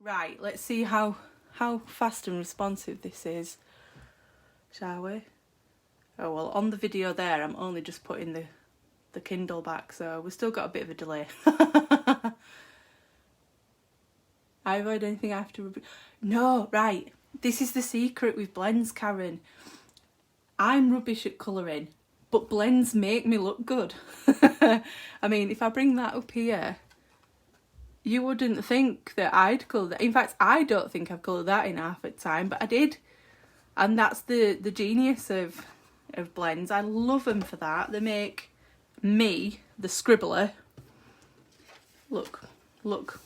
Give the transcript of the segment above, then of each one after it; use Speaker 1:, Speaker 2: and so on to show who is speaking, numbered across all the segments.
Speaker 1: Right, let's see how fast and responsive this is, shall we? Oh well, on the video there I'm only just putting the Kindle back, so we've still got a bit of a delay. I avoid anything after. No, right, this is the secret with blends, Karen. I'm rubbish at colouring, but blends make me look good. I mean, if I bring that up here, you wouldn't think that I'd colour that. In fact, I don't think I've coloured that in half the time, but I did. And that's the genius of blends. I love them for that. They make me, the scribbler, look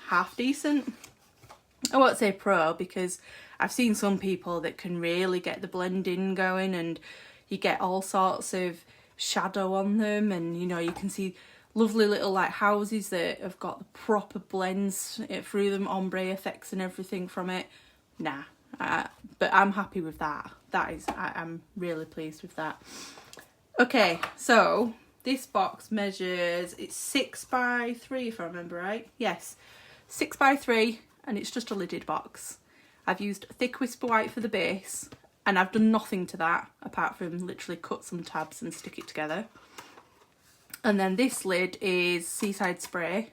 Speaker 1: half decent. I won't say pro, because I've seen some people that can really get the blending going and you get all sorts of shadow on them, and you know, you can see lovely little like houses that have got the proper blends through them, ombre effects and everything from it. Nah, but I'm happy with that. I'm really pleased with that. Okay, so this box measures, it's 6 by 3 if I remember right. Yes, 6 by 3, and it's just a lidded box. I've used thick whisper white for the base, and I've done nothing to that apart from literally cut some tabs and stick it together. And then this lid is Seaside Spray,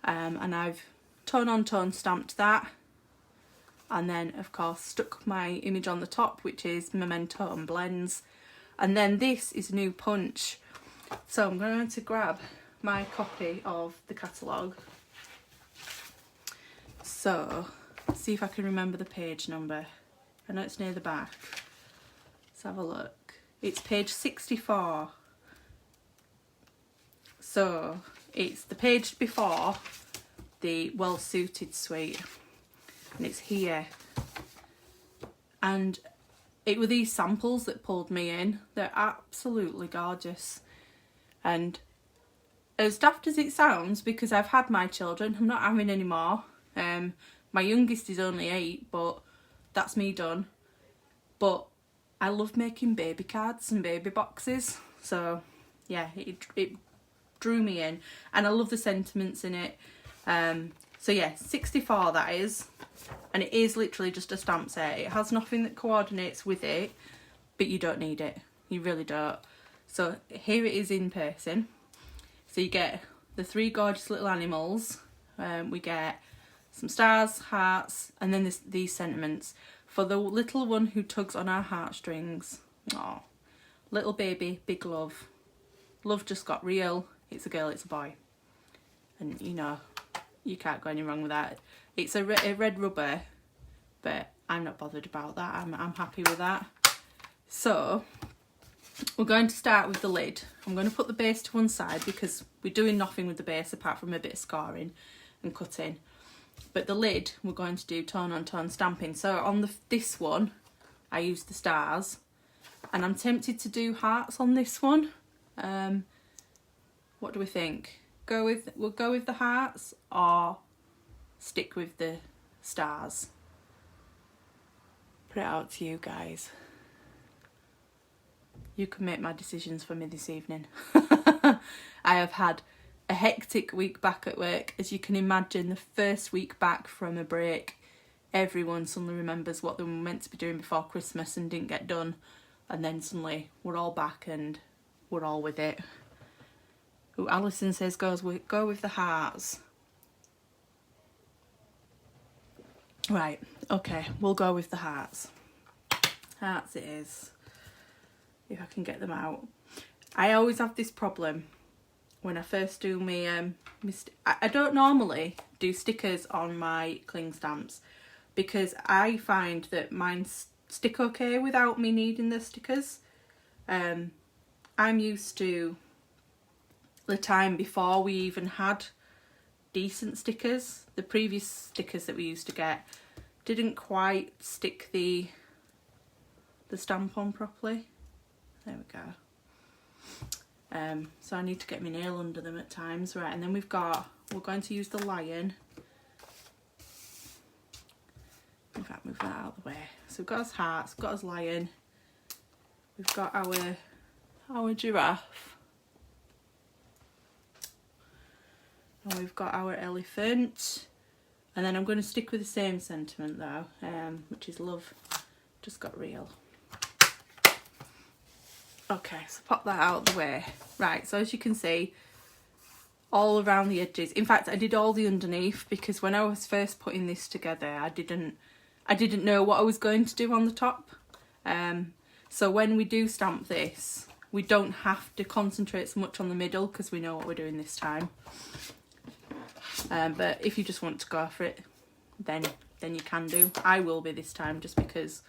Speaker 1: and I've tone on tone stamped that, and then of course stuck my image on the top, which is Memento and Blends. And then this is New Punch. So I'm going to grab my copy of the catalogue. So, see if I can remember the page number. I know it's near the back. Let's have a look. It's page 64. So, it's the page before the Well Suited suite. And it's here. And it were these samples that pulled me in. They're absolutely gorgeous. And as daft as it sounds, because I've had my children, I'm not having any more. My youngest is only 8, but that's me done. But I love making baby cards and baby boxes, so yeah, it drew me in, and I love the sentiments in it. So yeah, 64 that is, and it is literally just a stamp set. It has nothing that coordinates with it, but you don't need it, you really don't. So here it is in person. So you get the 3 gorgeous little animals. We get some stars, hearts, and then these sentiments. For the little one who tugs on our heartstrings. Aw. Little baby, big love. Love just got real. It's a girl, it's a boy. And you know, you can't go any wrong with that. It's a red rubber, but I'm not bothered about that. I'm happy with that. So, we're going to start with the lid. I'm going to put the base to one side because we're doing nothing with the base apart from a bit of scoring and cutting. But the lid, we're going to do tone on tone stamping. So on this one, I used the stars, and I'm tempted to do hearts on this one. What do we think? We'll go with the hearts or stick with the stars? Put it out to you guys. You can make my decisions for me this evening. I have had a hectic week back at work. As you can imagine, the first week back from a break, everyone suddenly remembers what they were meant to be doing before Christmas and didn't get done, and then suddenly we're all back and we're all with it. Ooh, Alison says go with the hearts. Right, okay, we'll go with the hearts. Hearts it is, if I can get them out. I always have this problem when I first do my I don't normally do stickers on my cling stamps because I find that mine stick okay without me needing the stickers. I'm used to the time before we even had decent stickers. The previous stickers that we used to get didn't quite stick the stamp on properly. There we go. So I need to get my nail under them at times. Right, and then we're going to use the lion. In fact, move that out of the way. So we've got his hearts, we've got his lion, we've got our giraffe, and we've got our elephant, And then I'm going to stick with the same sentiment though, which is love just got real. Okay, so pop that out of the way. Right, so as you can see, all around the edges. In fact, I did all the underneath because when I was first putting this together, I didn't know what I was going to do on the top. So when we do stamp this, we don't have to concentrate so much on the middle because we know what we're doing this time. But if you just want to go for it, then you can do. I will be this time just because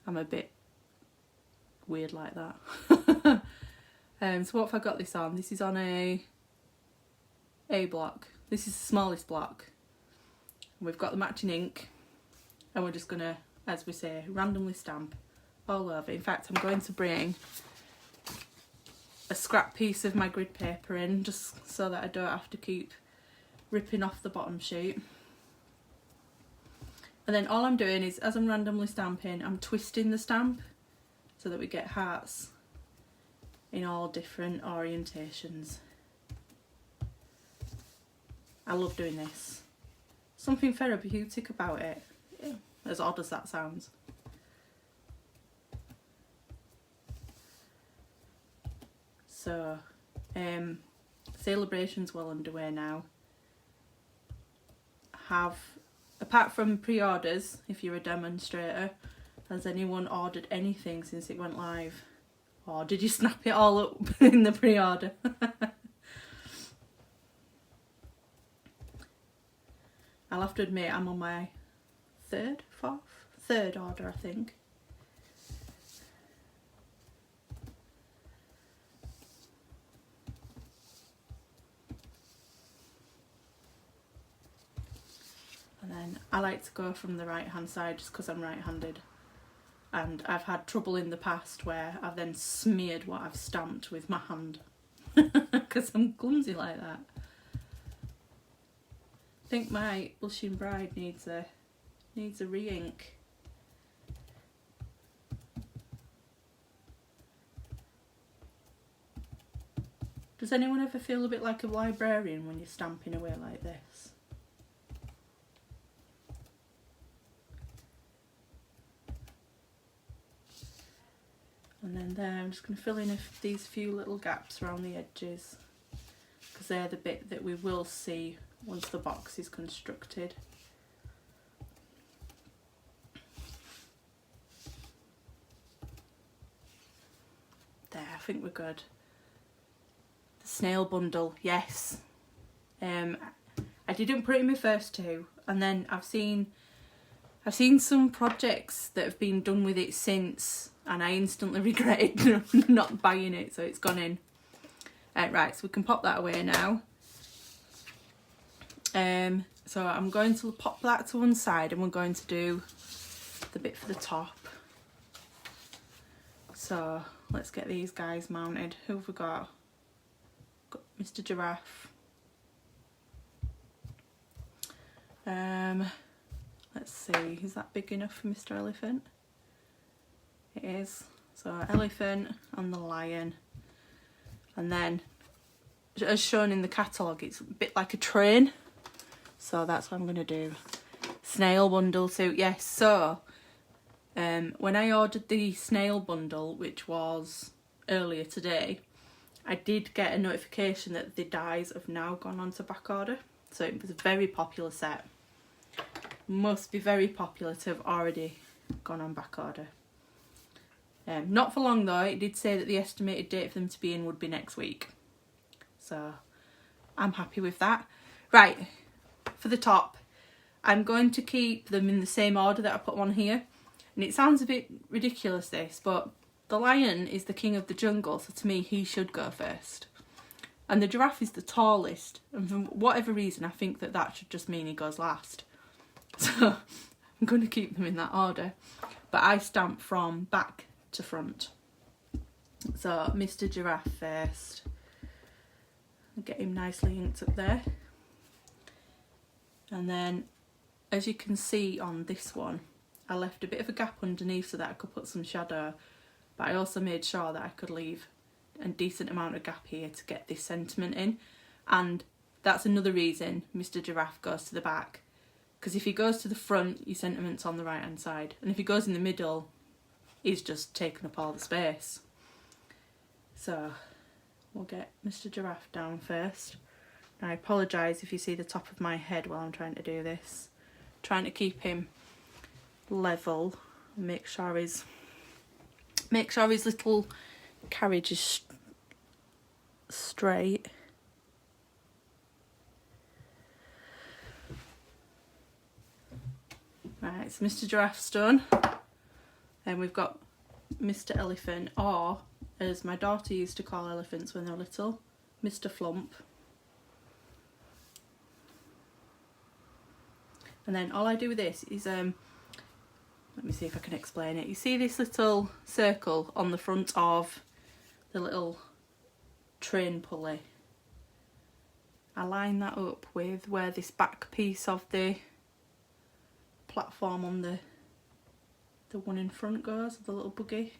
Speaker 1: I'm a bit weird like that. So what have I got this on? This is on a block. This is the smallest block. We've got the matching ink and we're just gonna, as we say, randomly stamp all over. In fact, I'm going to bring a scrap piece of my grid paper in just so that I don't have to keep ripping off the bottom sheet. And then all I'm doing is, as I'm randomly stamping, I'm twisting the stamp so that we get hearts in all different orientations. I love doing this. Something therapeutic about it, yeah, as odd as that sounds. So, celebration's well underway now. Apart from pre-orders, if you're a demonstrator, has anyone ordered anything since it went live? Or did you snap it all up in the pre-order? I'll have to admit I'm on my third order, I think. And then I like to go from the right hand side just because I'm right handed. And I've had trouble in the past where I've then smeared what I've stamped with my hand. Because I'm clumsy like that. I think my blushing bride needs a re-ink. Does anyone ever feel a bit like a librarian when you're stamping away like this? And then there, I'm just going to fill in these few little gaps around the edges because they're the bit that we will see once the box is constructed. There, I think we're good. The snail bundle, yes. I didn't put it in my first two, and then I've seen some projects that have been done with it since, and I instantly regretted not buying it, so it's gone in. Right, so we can pop that away now. So I'm going to pop that to one side and we're going to do the bit for the top. So let's get these guys mounted. Who have we got? Got Mr. Giraffe. Let's see, is that big enough for Mr. Elephant? It is. So elephant and the lion. And then, as shown in the catalogue, it's a bit like a train. So that's what I'm going to do. Snail bundle suit, yes. So, when I ordered the snail bundle, which was earlier today, I did get a notification that the dies have now gone on to back order. So it was a very popular set. Must be very popular to have already gone on back order. Not for long though. It did say that the estimated date for them to be in would be next week. So I'm happy with that. Right, for the top, I'm going to keep them in the same order that I put on here. And it sounds a bit ridiculous this, but the lion is the king of the jungle, so to me he should go first. And the giraffe is the tallest, and for whatever reason I think that should just mean he goes last. So I'm going to keep them in that order. But I stamp from back to front. So Mr. Giraffe first. Get him nicely inked up there. And then, as you can see on this one, I left a bit of a gap underneath so that I could put some shadow. But I also made sure that I could leave a decent amount of gap here to get this sentiment in. And that's another reason Mr. Giraffe goes to the back. Because if he goes to the front, your sentiment's on the right hand side. And if he goes in the middle, he's just taken up all the space. So we'll get Mr. Giraffe down first. Now, I apologise if you see the top of my head while I'm trying to do this. Trying to keep him level and make sure his little carriage is straight. Right, so Mr. Giraffe's done. Then we've got Mr. Elephant, or as my daughter used to call elephants when they were little, Mr. Flump. And then all I do with this is, let me see if I can explain it. You see this little circle on the front of the little train pulley? I line that up with where this back piece of the platform on the one in front goes, the little buggy.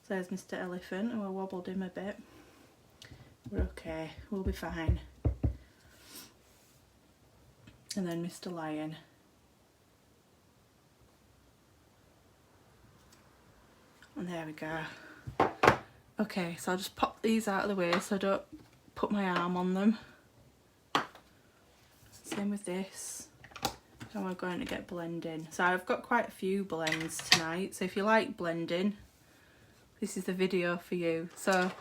Speaker 1: So there's Mr. Elephant. Oh, I wobbled him a bit. We're okay, we'll be fine. And then Mr. Lion. And there we go. Okay, so I'll just pop these out of the way so I don't put my arm on them. Same with this. And we're going to get blending. So I've got quite a few blends tonight. So if you like blending, this is the video for you. So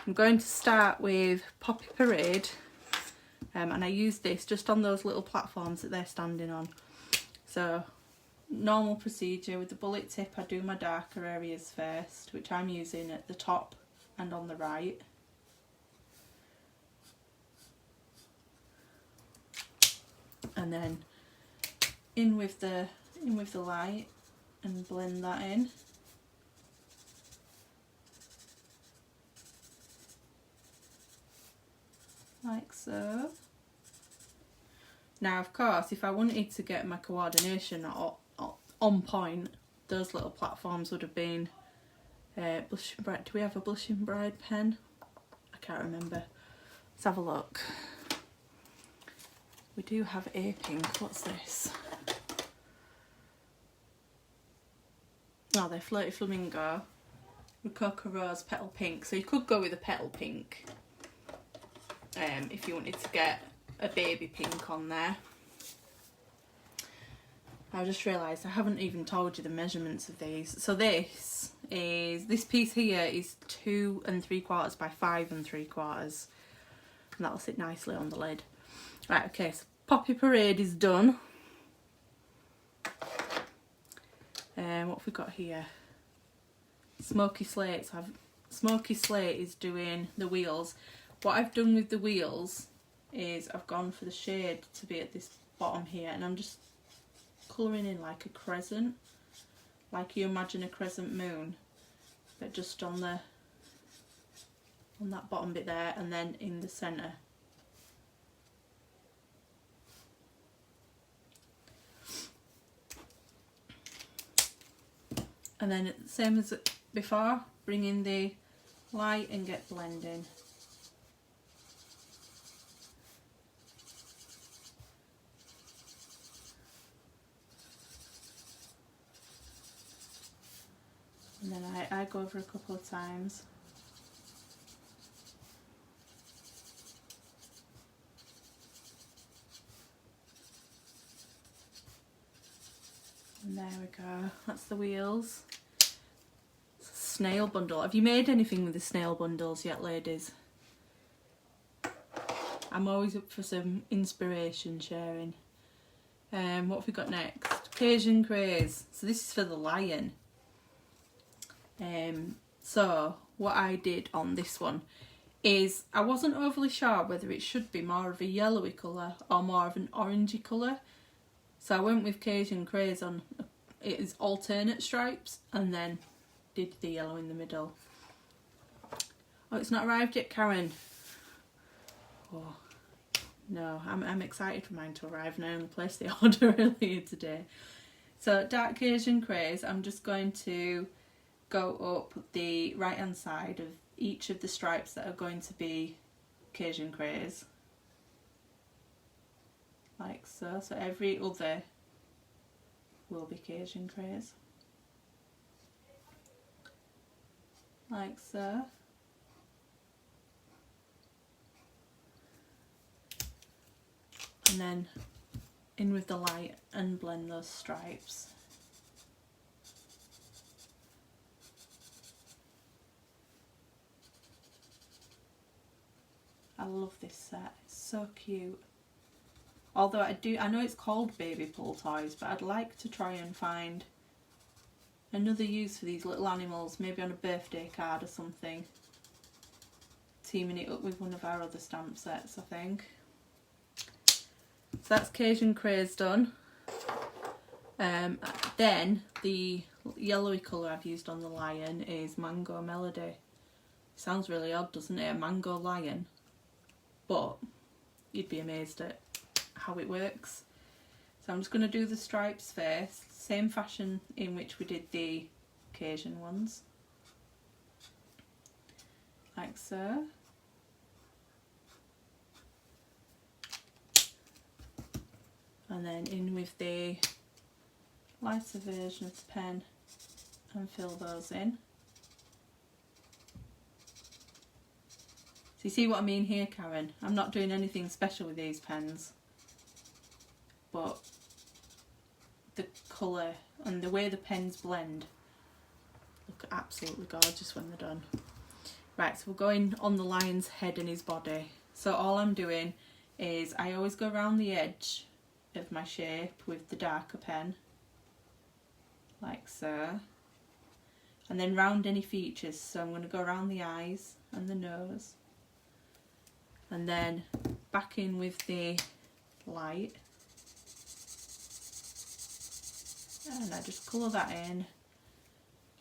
Speaker 1: I'm going to start with Poppy Parade. And I use this just on those little platforms that they're standing on. So normal procedure with the bullet tip, I do my darker areas first, which I'm using at the top and on the right. And then in with the light and blend that in. Like so. Now, of course, if I wanted to get my coordination on point, those little platforms would have been Blushing Bride. Do we have a Blushing Bride pen? I can't remember. Let's have a look. We do have a pink. What's this? Oh, they're Flirty Flamingo with Cocoa Rose Petal Pink. So you could go with a petal pink if you wanted to get a baby pink on there. I just realised I haven't even told you the measurements of these. So this piece here is 2 3/4 by 5 3/4, and that'll sit nicely on the lid. Right, okay, so Poppy Parade is done. What have we got here? Smoky Slate. So Smoky Slate is doing the wheels. What I've done with the wheels is I've gone for the shade to be at this bottom here, and I'm just colouring in like a crescent, like you imagine a crescent moon, but just on that bottom bit there, and then in the centre. And then same as before, bring in the light and get blending. And then I go over a couple of times. And there we go, that's the wheels. It's a snail bundle. Have you made anything with the snail bundles yet, ladies? I'm always up for some inspiration sharing. What have we got next? Cajun Craze. So this is for the lion. So what I did on this one is I wasn't overly sure whether it should be more of a yellowy colour or more of an orangey colour. So I went with Cajun Craze on it is alternate stripes, and then did the yellow in the middle. Oh, it's not arrived yet, Karen. Oh no, I'm excited for mine to arrive, and I only placed the order earlier today. So dark Cajun Craze, I'm just going to go up the right hand side of each of the stripes that are going to be Cajun craze, like so. So every other will be Cajun craze, like so. And then in with the light and blend those stripes. I love this set, it's so cute. Although I know it's called Baby Pull Toys, but I'd like to try and find another use for these little animals, maybe on a birthday card or something. Teaming it up with one of our other stamp sets, I think. So that's Cajun Craze done. Then the yellowy colour I've used on the lion is Mango Melody. Sounds really odd, doesn't it? A mango lion. But you'd be amazed at how it works. So I'm just going to do the stripes first, same fashion in which we did the Cajun ones, like so. And then in with the lighter version of the pen and fill those in. So you see what I mean here, Karen? I'm not doing anything special with these pens, but the colour and the way the pens blend look absolutely gorgeous when they're done. Right, so we're going on the lion's head and his body. So all I'm doing is I always go around the edge of my shape with the darker pen, like so, and then round any features. So I'm going to go around the eyes and the nose, and then back in with the light, and I just colour that in,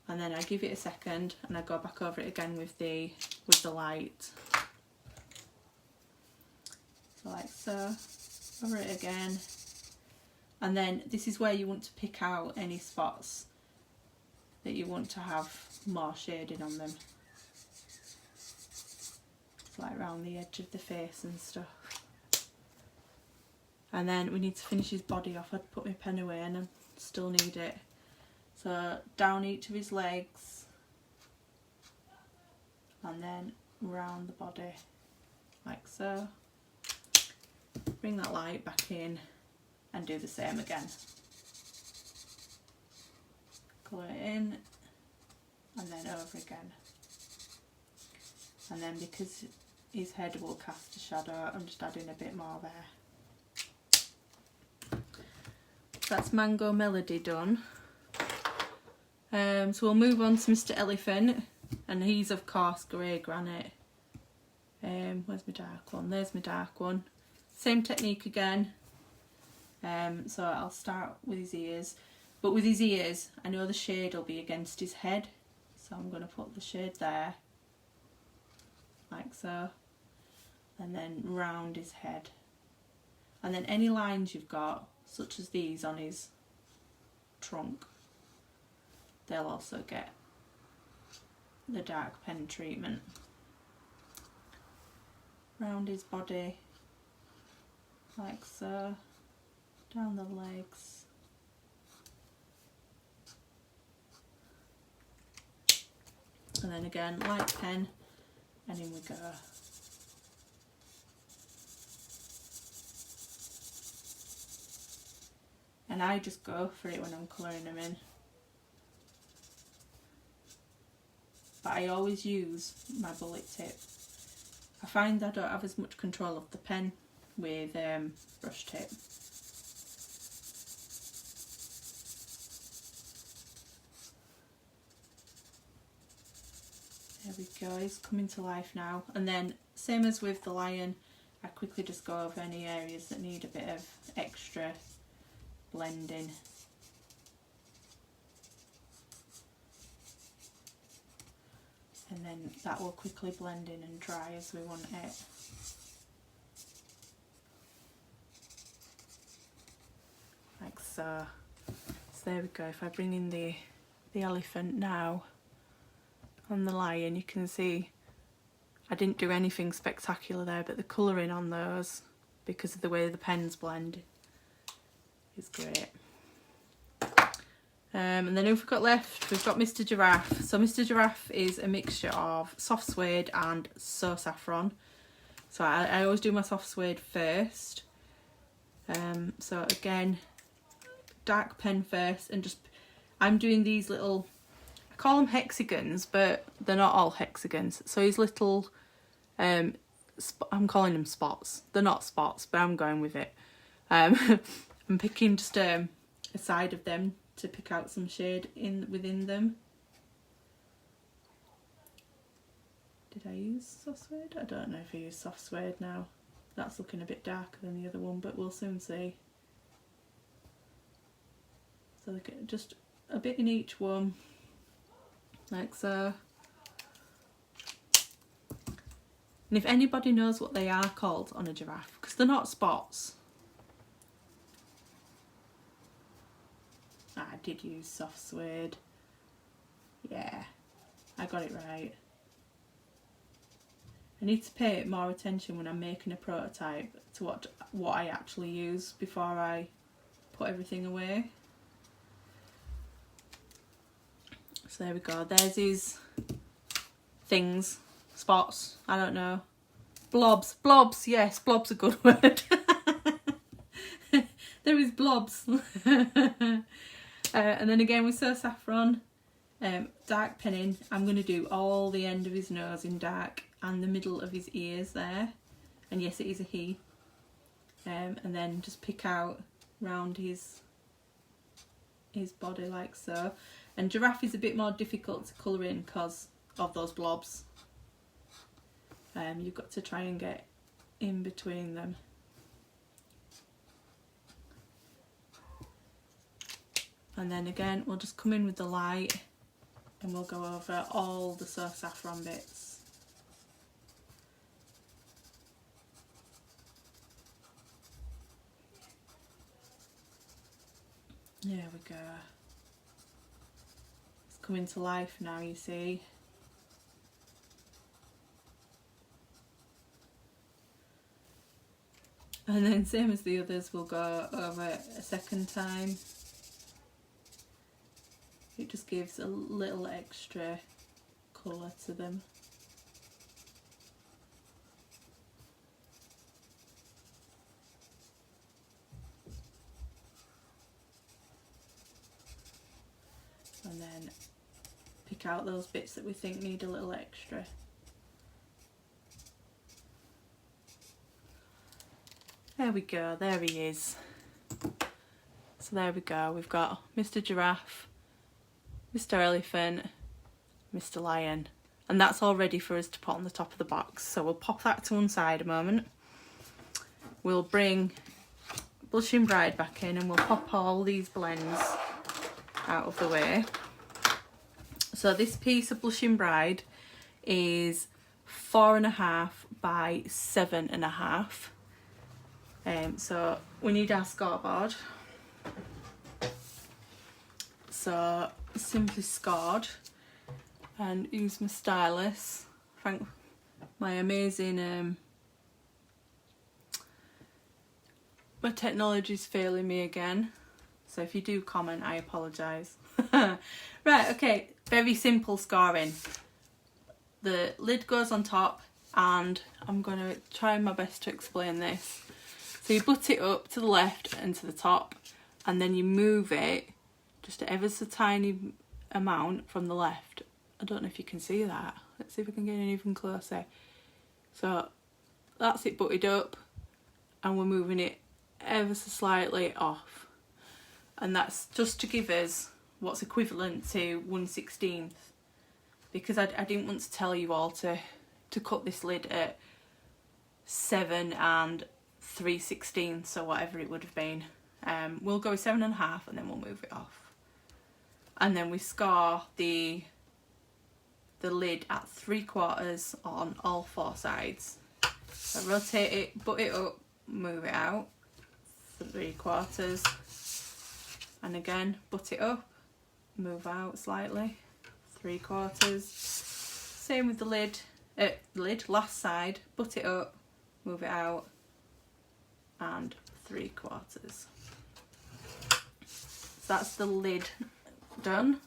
Speaker 1: and then I give it a second and I go back over it again with the light, so like so, over it again. And then this is where you want to pick out any spots that you want to have more shading on them, like around the edge of the face and stuff. And then we need to finish his body off. I'd put my pen away and I still need it. So down each of his legs and then round the body, like so. Bring that light back in and do the same again. Colour it in and then over again. And then because his head will cast a shadow, I'm just adding a bit more there. That's Mango Melody done. So we'll move on to Mr. Elephant, and he's of course grey granite. Where's my dark one? There's my dark one. Same technique again. So I'll start with his ears, but with his ears I know the shade will be against his head, so I'm going to put the shade there, like so, and then round his head. And then any lines you've got, such as these on his trunk, they'll also get the dark pen treatment. Round his body, like so, down the legs, and then again light pen and in we go. And I just go for it when I'm colouring them in, but I always use my bullet tip. I find I don't have as much control of the pen with brush tip. There we go, it's coming to life now. And then same as with the lion, I quickly just go over any areas that need a bit of extra blending. And then that will quickly blend in and dry as we want it. Like so. So there we go. If I bring in the elephant now, on the lion, you can see I didn't do anything spectacular there, but the colouring on those, because of the way the pens blend, is great. And then who we've got left? We've got Mr. Giraffe. So Mr. Giraffe is a mixture of soft suede and So Saffron. So I always do my soft suede first. So again, dark pen first, and just, I'm doing these little, I call them hexagons, but they're not all hexagons. So these little, I'm calling them spots. They're not spots, but I'm going with it. I'm picking just a side of them to pick out some shade within them. Did I use soft suede? I don't know if I use soft suede now. That's looking a bit darker than the other one, but we'll soon see. So look at just a bit in each one, like so. And if anybody knows what they are called on a giraffe, because they're not spots. I did use soft suede. Yeah, I got it right. I need to pay more attention when I'm making a prototype to what I actually use before I put everything away. So there we go. There's his things, spots, I don't know. Blobs, yes, blob's a good word. There is blobs. And then again with So Saffron, dark penning, I'm going to do all the end of his nose in dark and the middle of his ears there. And yes, it is a he. And then just pick out round his body like so. And Giraffe is a bit more difficult to colour in because of those blobs. You've got to try and get in between them. And then again, we'll just come in with the light and we'll go over all the So Saffron bits. There we go. It's coming to life now, you see. And then same as the others, we'll go over a second time. It just gives a little extra colour to them. And then pick out those bits that we think need a little extra. There we go, there he is. So there we go, we've got Mr. Giraffe, Mr. Elephant, Mr. Lion, and that's all ready for us to put on the top of the box. So we'll pop that to one side a moment. We'll bring Blushing Bride back in and we'll pop all these blends out of the way. So this piece of Blushing Bride is 4.5 by 7.5. So we need our scoreboard. So simply scored and use my stylus. Thank my amazing my technology's failing me again, so if you do comment I apologise. Right, okay, very simple scoring. The lid goes on top and I'm going to try my best to explain this. So you butt it up to the left and to the top and then you move it just ever so tiny amount from the left. I don't know if you can see that. Let's see if I can get in even closer. So that's it butted up and we're moving it ever so slightly off. And that's just to give us what's equivalent to 1/16, because I didn't want to tell you all to cut this lid at 7 and 3/16, so whatever it would have been. We'll go with 7.5 and then we'll move it off. And then we score the lid at 3/4 on all 4 sides. So rotate it, butt it up, move it out, 3/4, and again butt it up, move out slightly, 3/4, same with the lid, last side, butt it up, move it out, and 3/4. So that's the lid done.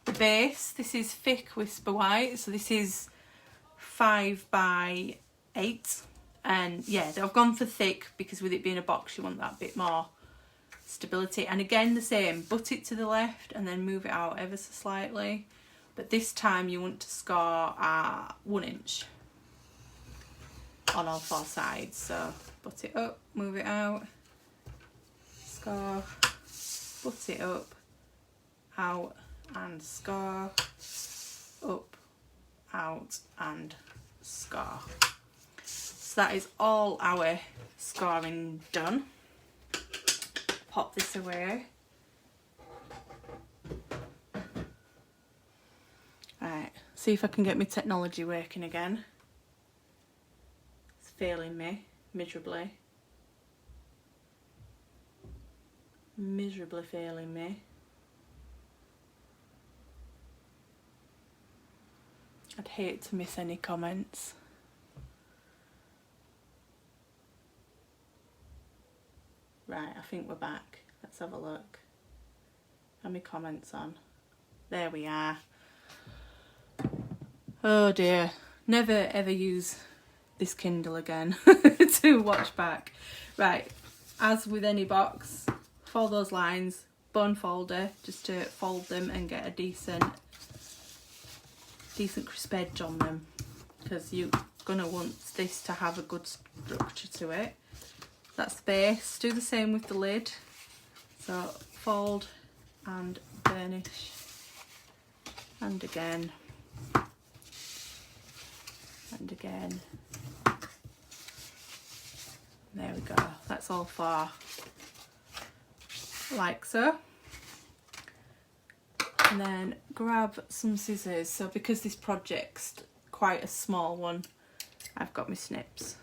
Speaker 1: The base, this is thick Whisper White, so this is 5 by 8, and yeah, I've gone for thick because with it being a box you want that bit more stability. And again the same, butt it to the left and then move it out ever so slightly, but this time you want to score at 1 inch on all 4 sides. So butt it up, move it out, score, butt it up, out and score, up, out and score. So that is all our scoring done. Pop this away. Right, see if I can get my technology working again. It's failing me miserably. Miserably failing me. I'd hate to miss any comments. Right, I think we're back. Let's have a look. Have my comments on. There we are. Oh dear. Never ever use this Kindle again to watch back. Right, as with any box, fold those lines, bone folder, just to fold them and get a decent crisp edge on them, because you're gonna want this to have a good structure to it. That's the base. Do the same with the lid. So fold and burnish, and again, and again. There we go. That's all 4, like so. And then grab some scissors. So because this project's quite a small one, I've got my snips.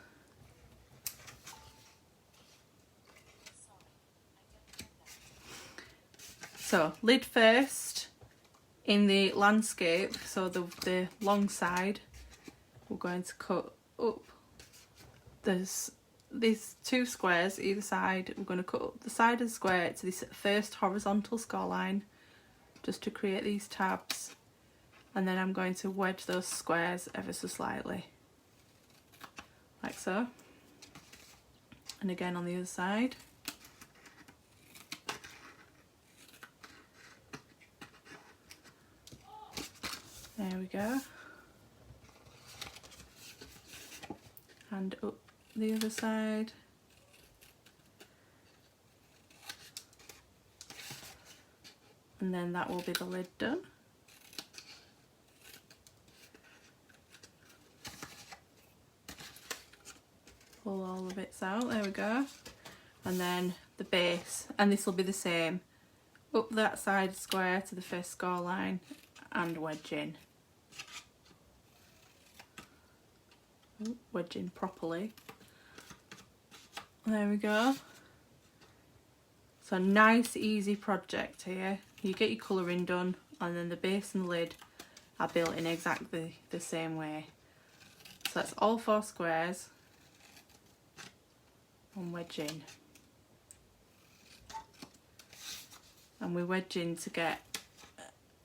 Speaker 1: So lid first, in the landscape, so the long side, we're going to cut up. There's these 2 squares either side. We're going to cut up the side of the square to this first horizontal score line, just to create these tabs, and then I'm going to wedge those squares ever so slightly, like so, and again on the other side. There we go, and up the other side. And then that will be the lid done. Pull all the bits out, there we go. And then the base, and this will be the same. Up that side square to the first score line and wedge in. Wedge in properly. There we go. So nice easy project here. You get your colouring done, and then the base and the lid are built in exactly the same way. So that's all 4 squares and wedge in. And we wedge in to get,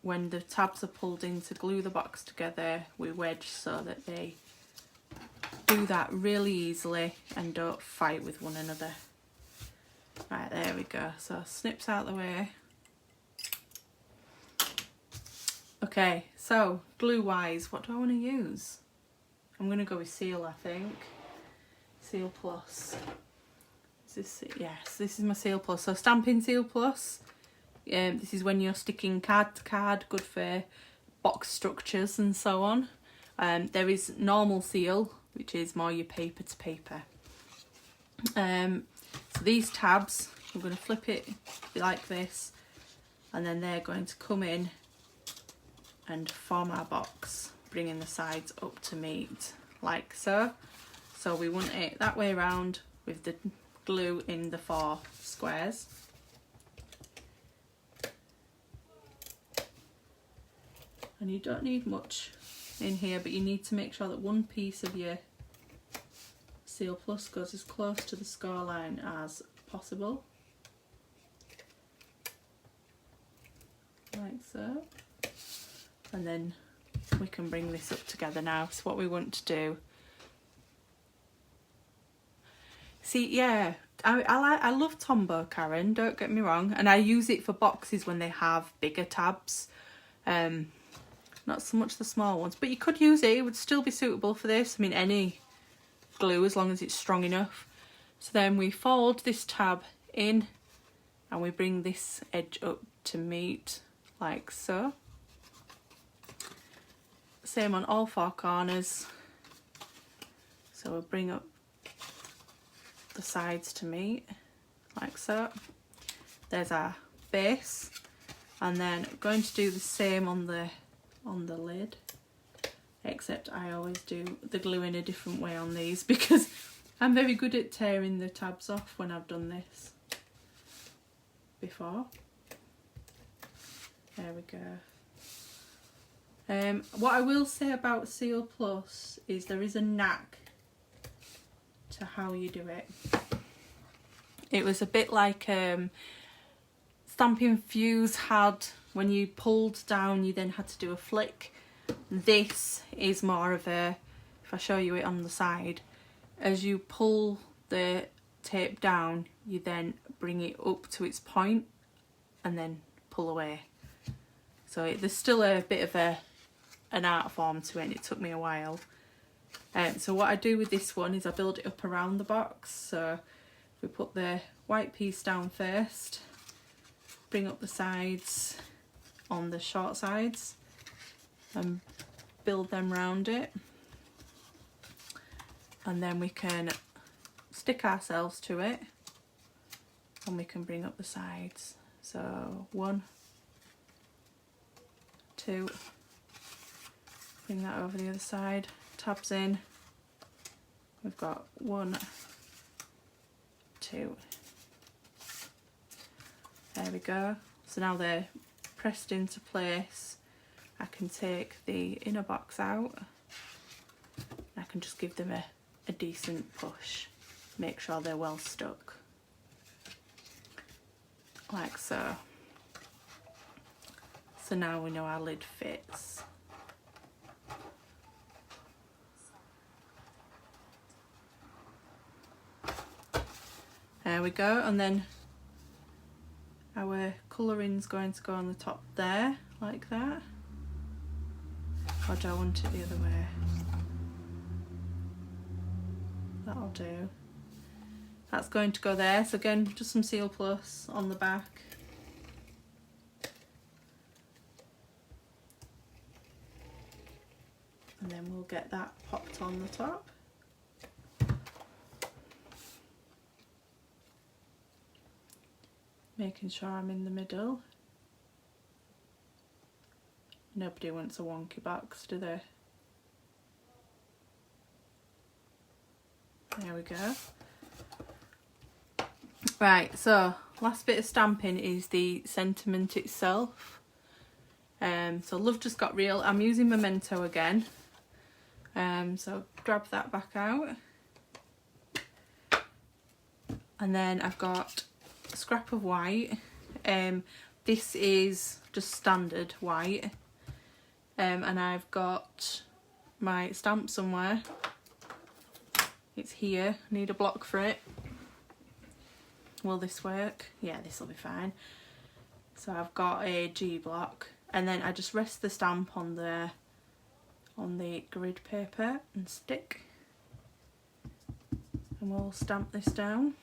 Speaker 1: when the tabs are pulled in to glue the box together, we wedge so that they do that really easily and don't fight with one another. Right, there we go. So snips out the way. Okay, so glue wise, what do I want to use? I'm going to go with Seal, I think. Seal Plus. Is this it? Yes, this is my Seal Plus. So Stampin Seal Plus. This is when you're sticking card to card, good for box structures and so on. There is normal seal, which is more your paper to paper. So these tabs, I'm going to flip it like this, and then they're going to come in and form our box, bringing the sides up to meet, like so. So we want it that way around with the glue in the 4 squares. And you don't need much in here, but you need to make sure that one piece of your Seal Plus goes as close to the score line as possible, like so. And then we can bring this up together now. So what we want to do, see, yeah, I love Tombow, Karen, don't get me wrong, and I use it for boxes when they have bigger tabs, not so much the small ones, but you could use it, it would still be suitable for this. I mean, any glue as long as it's strong enough. So then we fold this tab in and we bring this edge up to meet like so. Same on all four corners. So we'll bring up the sides to meet like so. There's our base, and then I'm going to do the same on the lid, except I always do the glue in a different way on these because I'm very good at tearing the tabs off when I've done this before. There we go. What I will say about Seal Plus is there is a knack to how you do it. It was a bit like Stampin' Fuse had, when you pulled down you then had to do a flick. This is more of a, if I show you it on the side, as you pull the tape down you then bring it up to its point and then pull away. So there's still a bit of an art form to it, and it took me a while. So what I do with this one is I build it up around the box. So we put the white piece down first, bring up the sides on the short sides and build them round it, and then we can stick ourselves to it and we can bring up the sides. So 1, 2, bring that over the other side, tabs in, we've got 1, 2, there we go. So now they're pressed into place. I can take the inner box out, I can just give them a decent push, make sure they're well stuck, like so. So now we know our lid fits. There we go, and then our colouring's going to go on the top there, like that. Or do I want it the other way? That'll do. That's going to go there. So again, just some Seal Plus on the back. And then we'll get that popped on the top. Making sure I'm in the middle. Nobody wants a wonky box, do they? There we go. Right, so last bit of stamping is the sentiment itself. So Love Just Got Real. I'm using Memento again. So grab that back out. And then I've got a scrap of white. This is just standard white. And I've got my stamp somewhere. It's here. I need a block for it. Will this work? Yeah, this will be fine. So I've got a G block, and then I just rest the stamp on the grid paper and stick, and we'll stamp this down.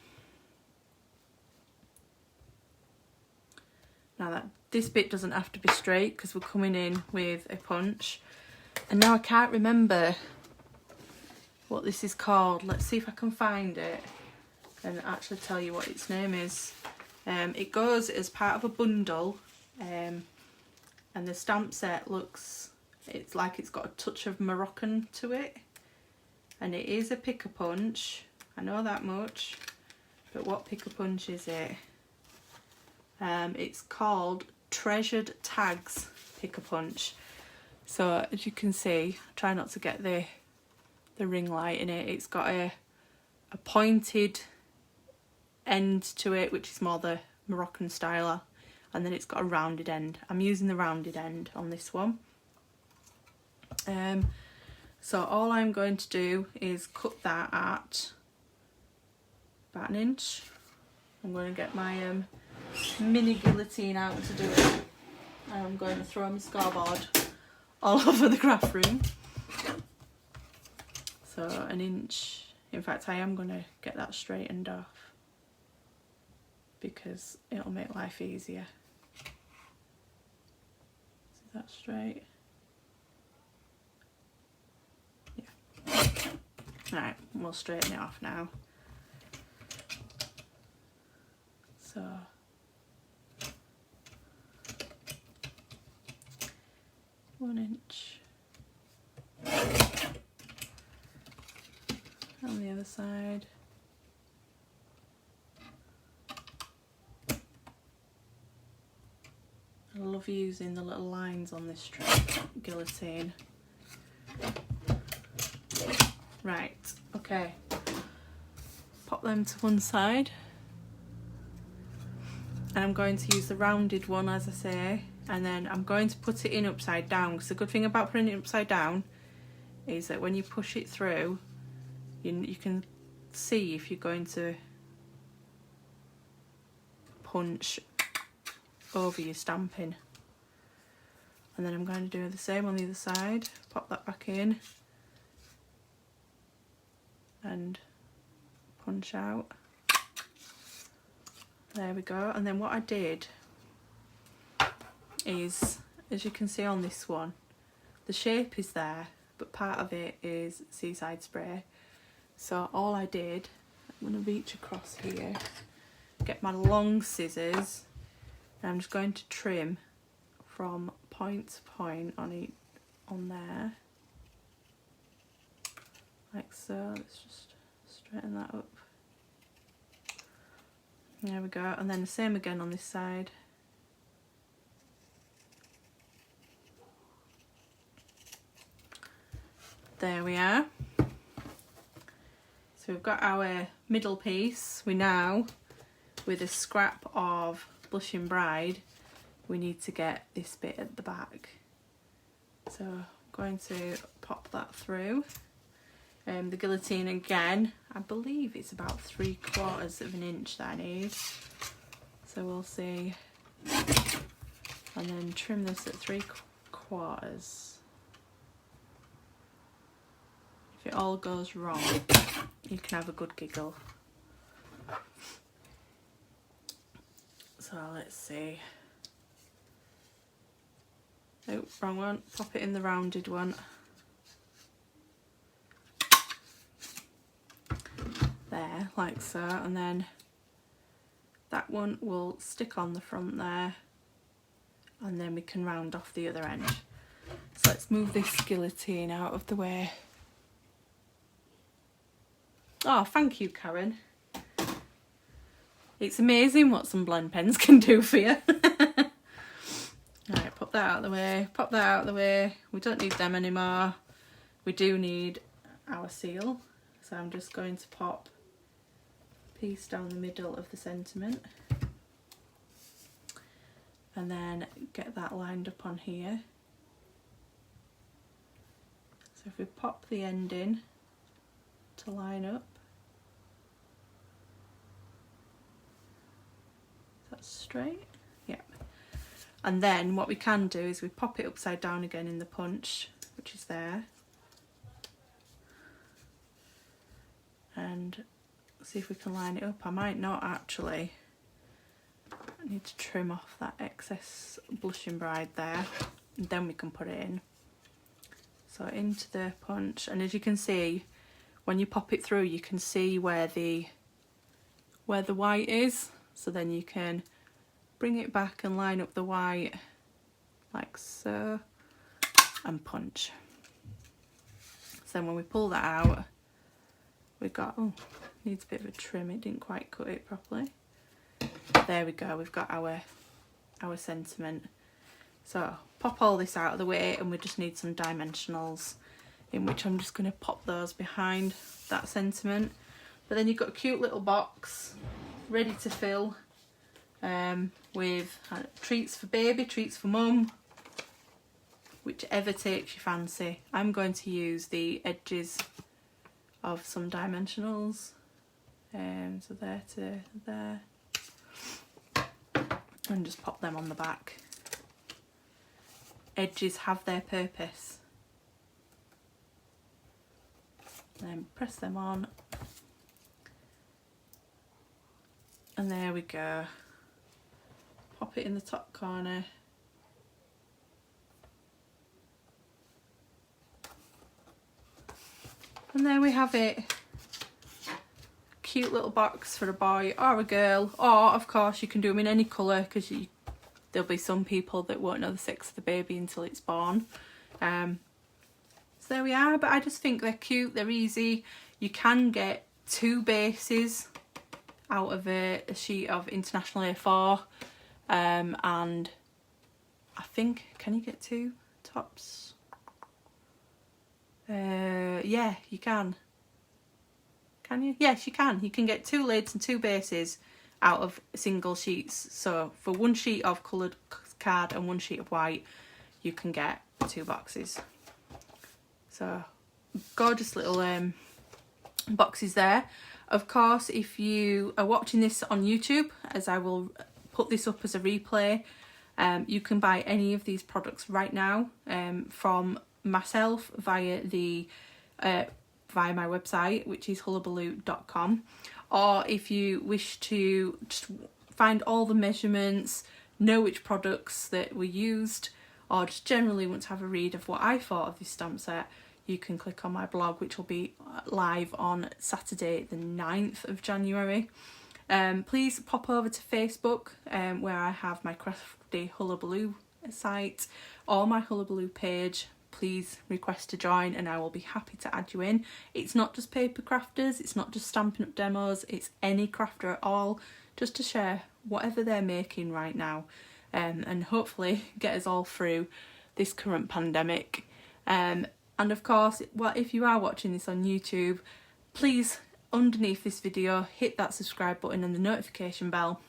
Speaker 1: Now this bit doesn't have to be straight because we're coming in with a punch. And now I can't remember what this is called. Let's see if I can find it and actually tell you what its name is. It goes as part of a bundle, and the stamp set looks, it's like it's got a touch of Moroccan to it, and it is a pick a punch, I know that much, but what pick a punch is it? It's called Treasured Tags Pick a Punch. So as you can see, try not to get the ring light in it. It's got a pointed end to it, which is more the Moroccan style, and then it's got a rounded end. I'm using the rounded end on this one. So all I'm going to do is cut that at about 1 inch. I'm going to get my mini guillotine out to do it. I'm going to throw my scoreboard all over the craft room. So 1 inch. In fact, I am going to get that straightened off because it'll make life easier. Is that straight? Yeah. Right, we'll straighten it off now. So 1 inch on the other side. I love using the little lines on this guillotine. Right, okay. Pop them to one side. And I'm going to use the rounded one, as I say, and then I'm going to put it in upside down, because the good thing about putting it upside down is that when you push it through, you can see if you're going to punch over your Stampin. And then I'm going to do the same on the other side. Pop that back in and punch out. There we go. And then what I did is, as you can see on this one, the shape is there, but part of it is seaside spray. So all I did, I'm going to reach across here, get my long scissors, and I'm just going to trim from point to point on there, like so. Let's just straighten that up. There we go, and then the same again on this side. There we are. So we've got our middle piece. We now, with a scrap of Blushing Bride, we need to get this bit at the back. So I'm going to pop that through. The guillotine again, I believe it's about 3/4 of an inch that I need. So we'll see. And then trim this at 3/4. If it all goes wrong, you can have a good giggle. So let's see. Oh, wrong one. Pop it in the rounded one. There, like so, and then that one will stick on the front there, and then we can round off the other end. So let's move this guillotine out of the way. Oh, thank you, Karen. It's amazing what some blend pens can do for you. Right, pop that out of the way, pop that out of the way. We don't need them anymore. We do need our seal. So I'm just going to pop a piece down the middle of the sentiment. And then get that lined up on here. So if we pop the end in to line up. That's straight. Yep. And then what we can do is we pop it upside down again in the punch, which is there. And see if we can line it up. I might not actually. I need to trim off that excess Blushing Bride there, and then we can put it in. So into the punch, and as you can see, when you pop it through, you can see where the white is. So then you can bring it back and line up the white like so, and punch. So then when we pull that out, we've got, oh, needs a bit of a trim, it didn't quite cut it properly. There we go, we've got our sentiment. So pop all this out of the way, and we just need some dimensionals, in which I'm just going to pop those behind that sentiment. But then you've got a cute little box ready to fill with treats for baby, treats for mum, whichever takes your fancy. I'm going to use the edges of some dimensionals, so there to there, and just pop them on the back. Edges have their purpose. Then press them on, and there we go. Pop it in the top corner. And there we have it. Cute little box for a boy or a girl, or of course you can do them in any colour, because there'll be some people that won't know the sex of the baby until it's born. So there we are, but I just think they're cute, they're easy. You can get 2 bases out of a sheet of International A4, and I think, can you get 2 tops? Yeah, you can. Can you? Yes, you can. You can get 2 lids and 2 bases out of single sheets. So for 1 sheet of coloured card and 1 sheet of white, you can get 2 boxes. So gorgeous little boxes there. Of course, if you are watching this on YouTube, as I will put this up as a replay, you can buy any of these products right now from myself via my website, which is hullahbaloo.com. Or if you wish to just find all the measurements, know which products that were used, or just generally want to have a read of what I thought of this stamp set, you can click on my blog, which will be live on Saturday the 9th of January. Please pop over to Facebook, where I have my Crafty Hullahbaloo site, or my Hullahbaloo page. Please request to join and I will be happy to add you in. It's not just paper crafters, it's not just Stampin' Up demos, it's any crafter at all, just to share whatever they're making right now, and hopefully get us all through this current pandemic. And of course, if you are watching this on YouTube, please, underneath this video, hit that subscribe button and the notification bell.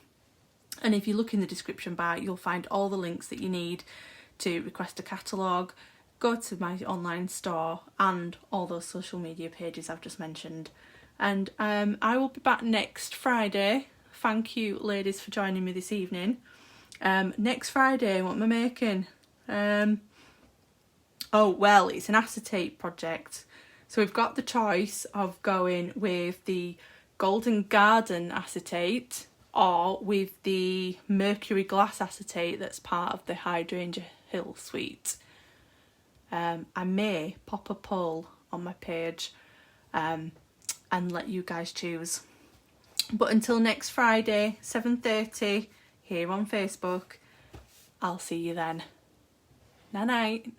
Speaker 1: And if you look in the description bar, you'll find all the links that you need to request a catalogue, go to my online store, and all those social media pages I've just mentioned. And I will be back next Friday. Thank you, ladies, for joining me this evening. Next Friday, what am I making? Oh, well, it's an acetate project. So we've got the choice of going with the Golden Garden acetate or with the Mercury Glass acetate that's part of the Hydrangea Hill suite. I may pop a poll on my page and let you guys choose. But until next Friday, 7:30, here on Facebook, I'll see you then. Night night.